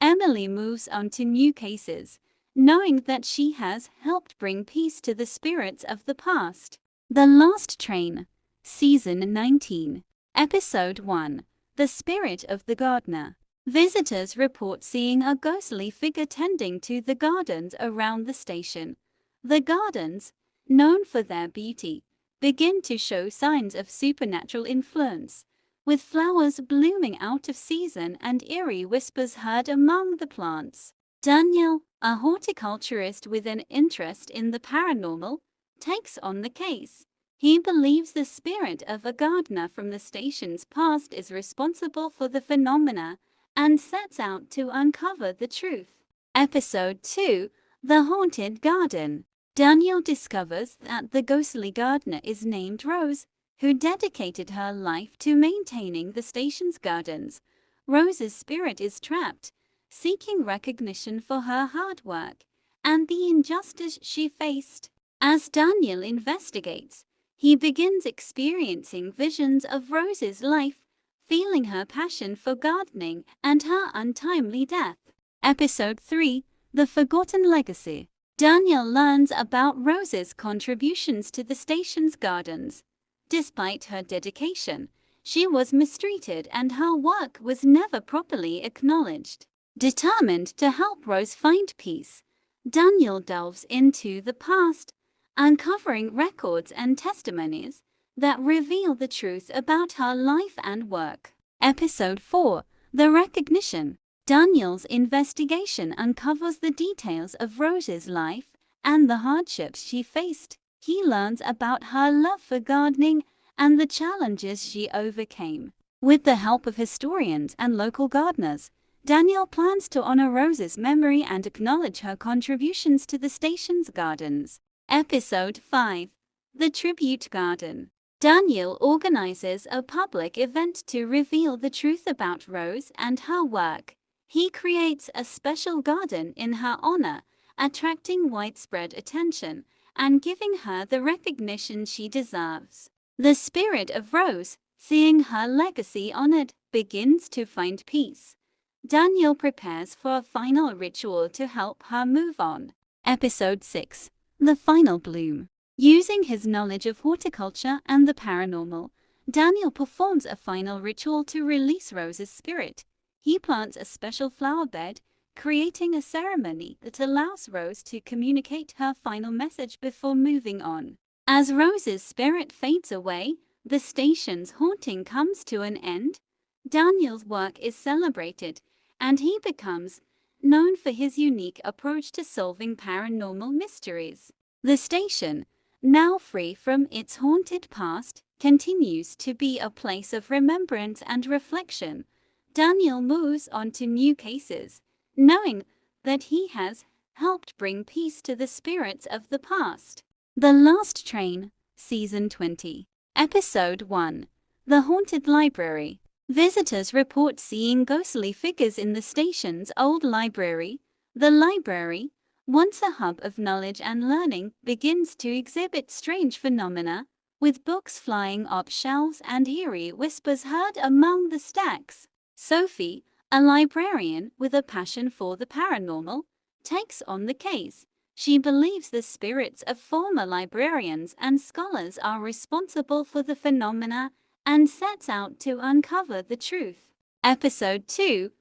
Emily moves on to new cases, knowing that she has helped bring peace to the spirits of the past. The Last Train, Season 19, Episode 1, The Spirit of the Gardener. Visitors report seeing a ghostly figure tending to the gardens around the station. The gardens, known for their beauty, begin to show signs of supernatural influence, with flowers blooming out of season and eerie whispers heard among the plants. Daniel, a horticulturist with an interest in the paranormal, takes on the case. He believes the spirit of a gardener from the station's past is responsible for the phenomena and sets out to uncover the truth. Episode 2, The Haunted Garden. Daniel discovers that the ghostly gardener is named Rose, who dedicated her life to maintaining the station's gardens. Rose's spirit is trapped, seeking recognition for her hard work and the injustice she faced. As Daniel investigates, he begins experiencing visions of Rose's life, feeling her passion for gardening and her untimely death. Episode 3, The Forgotten Legacy. Daniel learns about Rose's contributions to the station's gardens. Despite her dedication, she was mistreated and her work was never properly acknowledged. Determined to help Rose find peace, Daniel delves into the past, uncovering records and testimonies that reveal the truth about her life and work. Episode 4, The Recognition. Daniel's investigation uncovers the details of Rose's life and the hardships she faced. He learns about her love for gardening and the challenges she overcame. With the help of historians and local gardeners, Daniel plans to honor Rose's memory and acknowledge her contributions to the station's gardens. Episode 5, The Tribute Garden. Daniel organizes a public event to reveal the truth about Rose and her work. He creates a special garden in her honor, attracting widespread attention and giving her the recognition she deserves. The spirit of Rose, seeing her legacy honored, begins to find peace. Daniel prepares for a final ritual to help her move on. Episode 6, The Final Bloom. Using his knowledge of horticulture and the paranormal, Daniel performs a final ritual to release Rose's spirit. He plants a special flower bed, creating a ceremony that allows Rose to communicate her final message before moving on. As Rose's spirit fades away, the station's haunting comes to an end. Daniel's work is celebrated, and he becomes known for his unique approach to solving paranormal mysteries. The station, now free from its haunted past, continues to be a place of remembrance and reflection. Daniel moves on to new cases, knowing that he has helped bring peace to the spirits of the past. The Last Train, Season 20, Episode 1, The Haunted Library. Visitors report seeing ghostly figures in the station's old library. The library, once a hub of knowledge and learning, begins to exhibit strange phenomena, with books flying off shelves and eerie whispers heard among the stacks. Sophie, a librarian with a passion for the paranormal, takes on the case. She believes the spirits of former librarians and scholars are responsible for the phenomena and sets out to uncover the truth. Episode 2,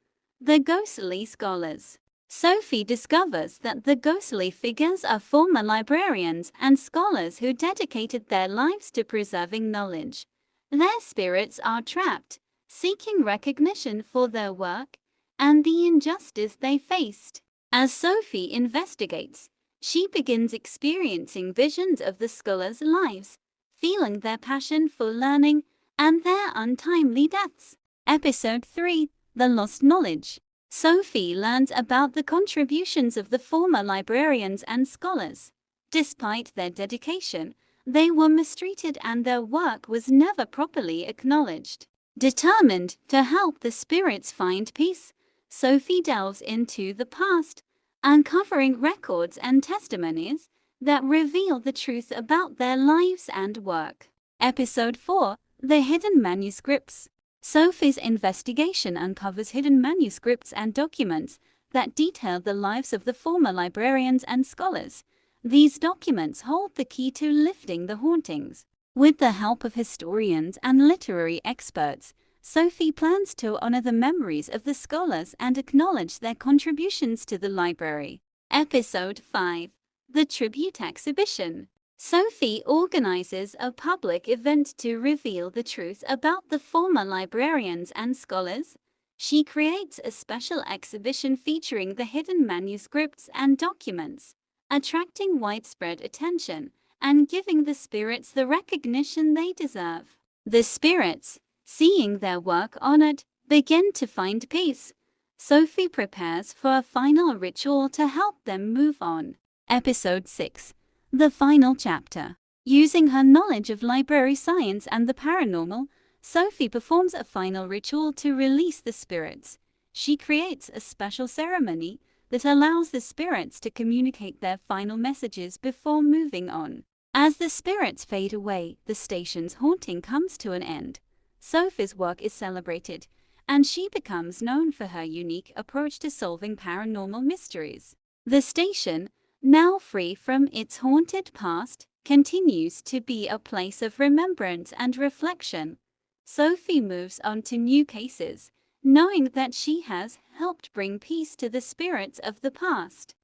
The Ghostly Scholars. Sophie discovers that the ghostly figures are former librarians and scholars who dedicated their lives to preserving knowledge. Their spirits are trapped, seeking recognition for their work and the injustice they faced. As Sophie investigates, she begins experiencing visions of the scholars' lives, feeling their passion for learning and their untimely deaths. Episode 3, The Lost Knowledge. Sophie learns about the contributions of the former librarians and scholars. Despite their dedication, they were mistreated and their work was never properly acknowledged. Determined to help the spirits find peace, Sophie delves into the past, uncovering records and testimonies that reveal the truth about their lives and work. Episode 4: The Hidden Manuscripts. Sophie's investigation uncovers hidden manuscripts and documents that detail the lives of the former librarians and scholars. These documents hold the key to lifting the hauntings. With the help of historians and literary experts, Sophie plans to honor the memories of the scholars and acknowledge their contributions to the library. Episode 5: The Tribute Exhibition. Sophie organizes a public event to reveal the truth about the former librarians and scholars. She creates a special exhibition featuring the hidden manuscripts and documents, attracting widespread attention and giving the spirits the recognition they deserve. The spirits, seeing their work honored, begin to find peace. Sophie prepares for a final ritual to help them move on. Episode 6: The Final Chapter. Using her knowledge of library science and the paranormal, Sophie performs a final ritual to release the spirits. She creates a special ceremony that allows the spirits to communicate their final messages before moving on. As the spirits fade away, the station's haunting comes to an end. Sophie's work is celebrated, and she becomes known for her unique approach to solving paranormal mysteries. The station, now free from its haunted past, continues to be a place of remembrance and reflection. Sophie moves on to new cases, knowing that she has helped bring peace to the spirits of the past.